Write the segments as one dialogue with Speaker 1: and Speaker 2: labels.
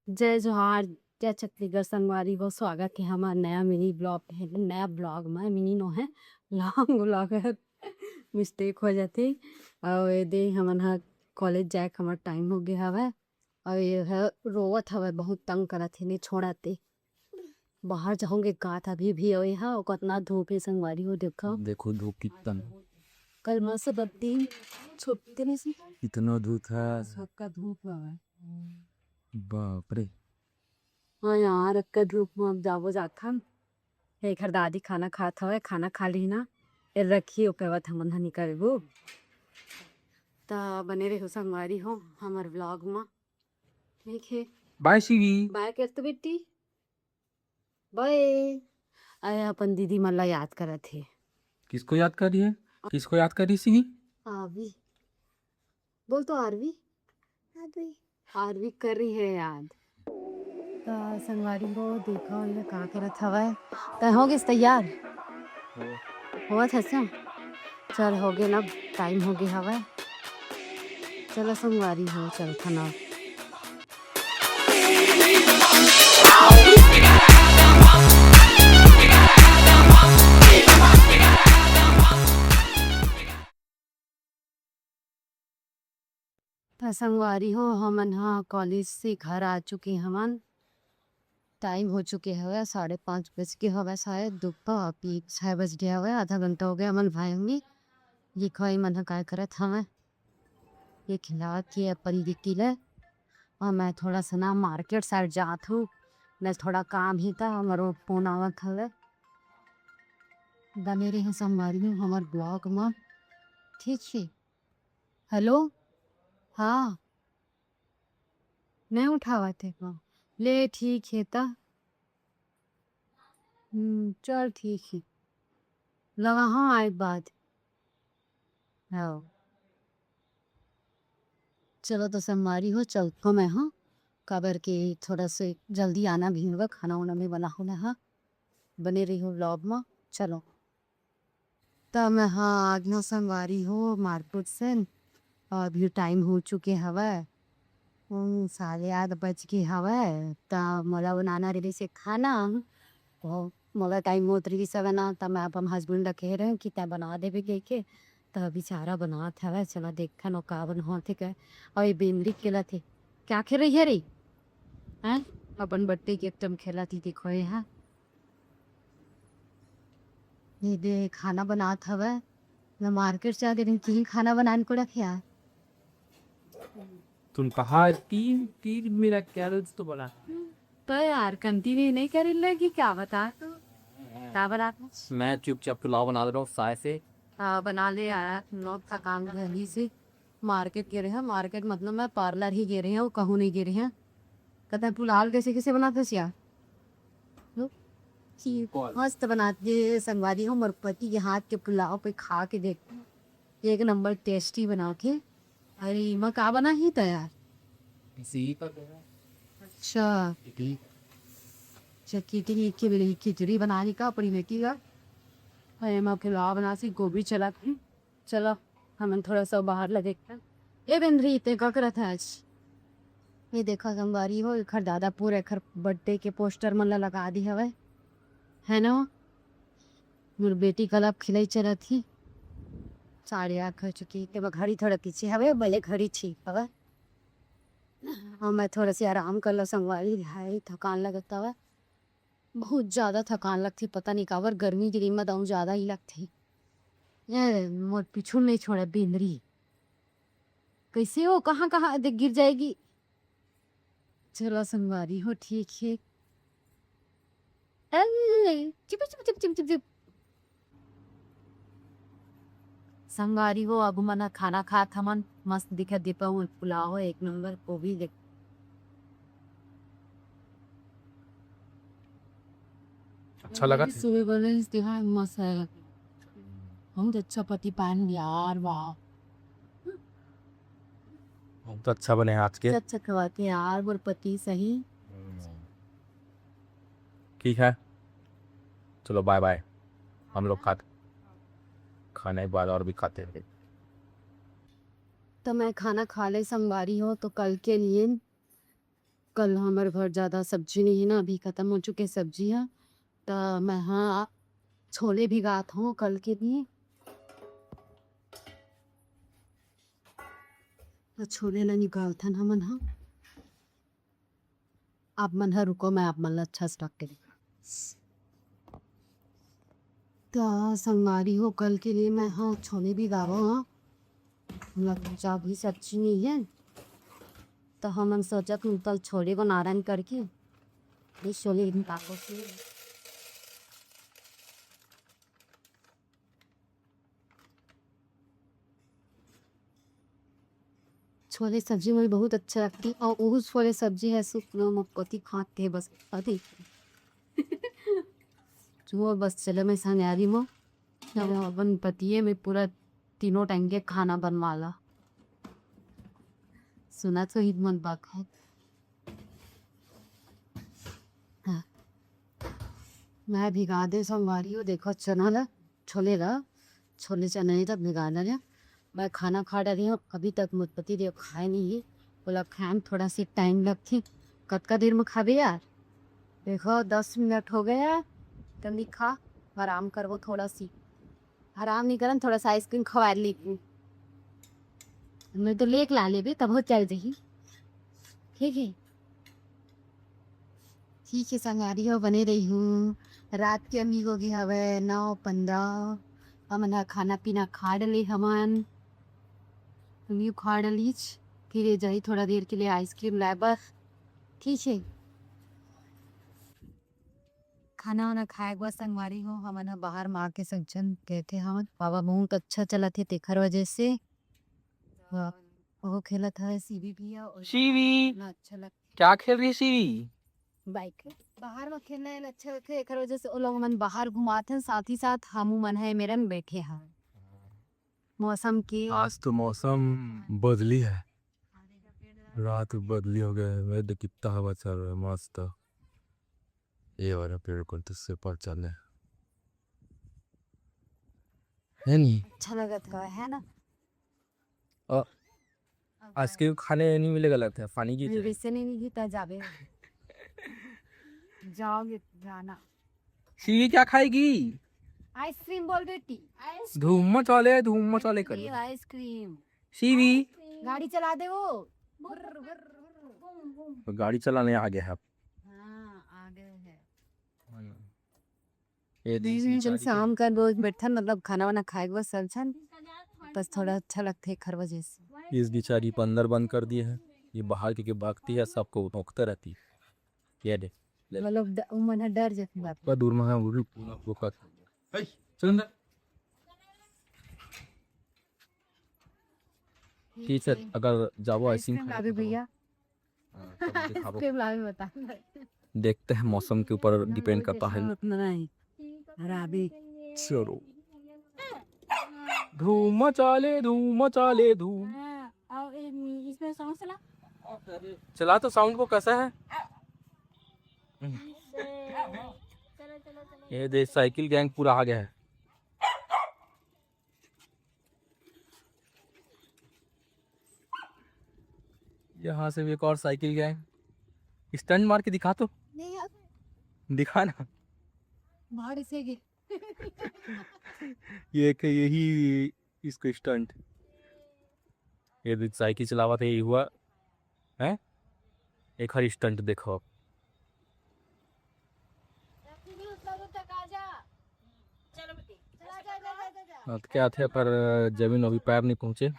Speaker 1: जय जोहार, जय छत्तीसगढ़ संगवारी हो। स्वागत है हमारा नया मिनी ब्लॉग है। नया ब्लॉग में मिनी नो है लॉन्ग ब्लॉग है। मिस्टेक हो जाती और ये दे हमन हा कॉलेज जाए के हमार टाइम हो गया हवे और ये है रोवत हवे, बहुत तंग करत है, नहीं छोड़ाते। बाहर जाऊंगे गात अभी भी और यहाँ कितना धूप है संगवारी हो। देखो
Speaker 2: देखो धूप कितना
Speaker 1: कल मस्त बत्ती छुपते नहीं सी
Speaker 2: इतना धूप है।
Speaker 1: सबका धूप हवे।
Speaker 2: बाप रे।
Speaker 1: हाँ यार अक्का धूप में अब जाबो जाथा एक हर दादी खाना खात हवे, खाना खा ली ना ए रखी ओकर बाद हमन ह निकलबो। ता बने रहो संगवारी हो हमार व्लॉग में। ठीक है,
Speaker 2: बाय शिवी।
Speaker 1: बाय कर तो बेटी, बाय। आए अपन दीदी मन ला याद करत हे।
Speaker 2: किसको याद कर रही है? किसको याद कर रही शिवी?
Speaker 1: आरवी बोल तो आरवी, आरवी आरवी कर रही है याद। ता संगवारी हो देखो ये का करत हवे। ता हो गइस तैयार होवत हस? चल हो गए ना, टाइम हो गया हवे। चलो संगवारी हो चल खाना। संगवारी हो हमन हाँ कॉलेज से घर आ चुके हमन। टाइम हो चुके हवे 5:30 बज के हवे, शायद दोपहर अभी 6 बज गया हवे। आधा घंटा हो गया हमन भाई होंगे ये खाई मन काय करत हवे। ये खिलावत के अपन दिक्की ले और मैं थोड़ा सा ना मार्केट साइड जात हूँ। मैं थोड़ा काम ही था, हमारो फोन आवत हवे। बने रही संगवारी हो हमार ब्लॉग में। ठीक है, हेलो, हाँ नहीं उठावा थे को ले, ठीक है ता चल ठीक है, लगा हाँ आए बात। हाँ चलो तो संगवारी हो चलतो मैं। हाँ काबर के थोड़ा से जल्दी आना भी होगा, खाना वाना भी बना होना। हाँ बने रही हो व्लॉग में। चलो तब मैं हाँ आगे संगवारी हो मार्केट से। और अभी टाइम हो चुके हवे 8:30 बज के हवे। ता मोला बनाना रही से खाना तो मोला टाइम होत रही सब ना। तब मैं अपन हस्बैंड ला कह रहे कि तै बना देवे कह के। तब बेचारा बनात हवे, चला देखा नो का बनाते के। और ये बिंदी केला थे क्या खेल रही है रे? हैं अपन बट्टे के एकदम खेला थी देखो ये। हाँ ये दे खाना बनात हवे। मैं मार्केट से आके की खाना बनाने को रखा।
Speaker 2: तुम कहा तीन तीन मेरा कैरेज तो बना।
Speaker 1: तो यार कंटिन्यू नहीं कर लगी क्या बता तू क्या बना?
Speaker 2: मैं चुपचाप पुलाव बना रहा हूँ साय से।
Speaker 1: बना ले यार, लोग थकान गली से मार्केट गिरे हैं। मार्केट मतलब मैं पार्लर ही गिरे हैं, वो कहूँ नहीं गिरे हैं। कहते हैं पुलाव कैसे कैसे बनाते यार? लो, मस्त बनाते संगवारी हो। मेरे पति के हाथ के पुलाव पे खा के देख, एक नंबर टेस्टी बना के। अरे मैं का बना ही तैयार। अच्छा खिचड़ी बनाने का अपनी बेटी का। अरे मैं पुलाव बना सी गोभी चला थी। चलो हम थोड़ा सा बाहर ला देखते हैं। ये बिंद्री इतने का करत है आज। ये देखो संगवारी हो खर दादा पूरे खर बर्थडे के पोस्टर मन ला लगा दी हवे, है ना? मोर बेटी कल अब खिलाई चला थी 8:30 हो चुकी के घड़ी थोड़ा पीछे हवे, भले घड़ी ठीक हवे। हाँ मैं थोड़ा सी आराम कर लो संगवारी, हाय थकान लगता हवे। बहुत ज्यादा थकान लगती, पता नहीं काबर गर्मी गिरी में दाऊ ज्यादा ही लगती। ये मोर पीछू नहीं छोड़े बिंदरी। कैसे हो कहाँ कहाँ देख गिर जाएगी। चलो संगवारी हो ठीक है। अल्ले, chip chip chip chip chip chip. संगवारी हो अब मना खाना खा था मन मस्त दिखा दीपा हुआ पुलाव एक नंबर को भी देख।
Speaker 2: अच्छा लगा।
Speaker 1: सुबह बोले दिखा मस्त है। बहुत अच्छा पति पान यार, वाह
Speaker 2: तो अच्छा बने आज के।
Speaker 1: अच्छा खवाते यार मोर पति सही।
Speaker 2: ठीक है चलो बाय बाय। हम लोग खाने के बाद और भी खाते हैं।
Speaker 1: तो मैं खाना खा ले संगवारी हो तो कल के लिए कल हमारे घर ज़्यादा सब्जी नहीं है ना, अभी ख़त्म हो चुके सब्जियाँ। तो मैं हाँ छोले भिगाता हूँ कल के लिए। तो छोले ला निकालता ना मन हाँ। आप मन हाँ रुको, मैं आप मन ला अच्छा स्टॉक के तो संगवारी हो कल के लिए मैं हाँ छोले भिगावा हाँ। लज्जा भी सब्जी नहीं है तो हम सोचा कि कल छोले को नारायण करके ये छोले निकालो फिर। छोले सब्जी मुझे बहुत अच्छा लगती है और वो छोले सब्जी है सूप में मक्कोती खाते हैं बस अति जो बस चलो मैं संगारी में अपन पतिये में पूरा तीनों टाइम के खाना बनवा ला सुना तो हिम्मत बात है। हाँ मैं भिगा दे संगवारी हो देखो चना ला छोले चना नहीं तब भिगा ला। मैं खाना खा रही हूँ अभी तक मुझपति देव खाए नहीं है। बोला खाएं थोड़ा सी टाइम लगती कद का देर में खा भी यार। देखो 10 मिनट हो गया तभी खा आराम करो थोड़ा सी। आराम नहीं करन थोड़ा सा आइसक्रीम खवा ली मैं तो लेक ला ले भी तब हो चल रही ठीक है। ठीक है संगारी हो बने रही हूँ रात के अमी होगी हवे 9:15 हमन खाना पीना खा डली हमन तुम खा डलीच फिर जाई थोड़ा देर के लिए आइसक्रीम लाए बस ठीक है। खाना वाना खाए बस संगवारी हो हमन बाहर माँ के संचन कहते हमन बाबा बहुत अच्छा चला थे तेखर वजह से वो खेला था सीवी भी और
Speaker 3: शिवी
Speaker 1: अच्छा लग
Speaker 3: क्या खेल रही है शिवी?
Speaker 1: बाइक बाहर में खेलना है अच्छा लगता है एकर वजह से वो लोग मन बाहर घुमाते हैं साथ ही साथ हम मन है मेरे में बैठे हैं मौसम की
Speaker 2: आज तो मौसम बदली है, रात बदली हो गया है। वैसे कितना हवा चल रहा है मस्त। ये वाला पेड़ को तो से पर चल है नहीं
Speaker 1: अच्छा लगा था है ना।
Speaker 2: आज के खाने नहीं मिलेगा लगता है पानी की
Speaker 1: वैसे नहीं गीता जावे जाओगे जाना
Speaker 3: शिवी क्या खाएगी?
Speaker 1: आइसक्रीम बोल बेटी
Speaker 3: धूम मचाले कर
Speaker 1: आइसक्रीम
Speaker 3: शिवी
Speaker 1: गाड़ी चला दे वो
Speaker 2: गाड़ी चलाने आ गया है अब।
Speaker 1: हाँ आगे है
Speaker 2: ये
Speaker 1: चल शाम का रोज बैठा मतलब खाना वाना खाए बस चल बस थोड़ा अच्छा लगता है खर वजह से।
Speaker 2: इस बेचारी को अंदर बंद कर दिए है, ये बाहर के भागती है सबको भौंकते रहती है। ये देख
Speaker 1: मतलब मन डर जाती बात
Speaker 2: पर दूर में है वो का चल अंदर ठीक है। अगर जाओ आइसक्रीम
Speaker 1: लागे भैया आइसक्रीम लागे बता
Speaker 2: देखते हैं मौसम के ऊपर डिपेंड करता है।
Speaker 1: नहीं राबी
Speaker 2: चलो धूम मचाले धूम
Speaker 1: इसमें सॉन्ग चला
Speaker 2: चला तो साउंड को कैसा है। ये देख साइकिल गैंग पूरा आ गया है। यहाँ से भी एक और साइकिल गैंग स्टंट मार के दिखा तो दिखा ना
Speaker 1: बाहर से
Speaker 2: यही इसको स्टंट ये देख साइकिल चलावा था यही हुआ है। एक हर स्टंट देखो अब क्या थे पर जमीन अभी पैर नहीं पहुंचे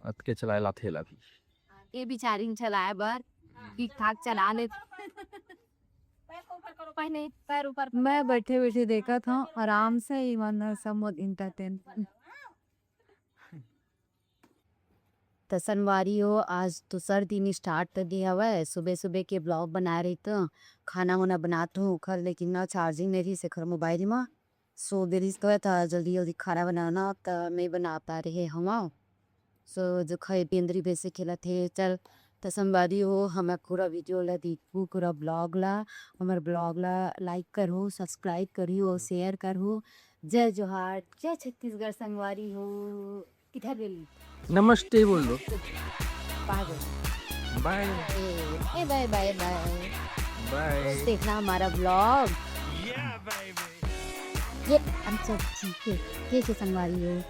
Speaker 2: अत के चलाए ला थेला भी
Speaker 1: ये बेचारी चलाए बर ठीक ठाक चला ले पहले पैर ऊपर मैं बैठे बैठे देखा था आराम से इवन समोद इंटरटेन तो संवारी हो आज तो सर दिन स्टार्ट कर दिया हुआ है। सुबह सुबह के ब्लॉग बना रही तो खाना वाना बनाता हूँ खर लेकिन ना चार्जिंग नहीं रही से खर मोबाइल में सो देरी तो था जल्दी जल्दी खाना बनाना तो मैं बना पा रही हम सो जो खाए पेंद्री वैसे खेला थे चल तो संवारी हो हमें पूरा वीडियो ला देखू पूरा ब्लॉग ला हमारे ब्लॉग ला लाइक करो सब्सक्राइब करियो शेयर करो। जय जोहार जय छत्तीसगढ़ संगवारी हो किधर गेली
Speaker 3: नमस्ते बोल दो
Speaker 1: पागल
Speaker 3: bye
Speaker 1: bye bye bye.
Speaker 3: Bye
Speaker 1: देखना हमारा ब्लॉग। ये आमचं केस संगवारी हो।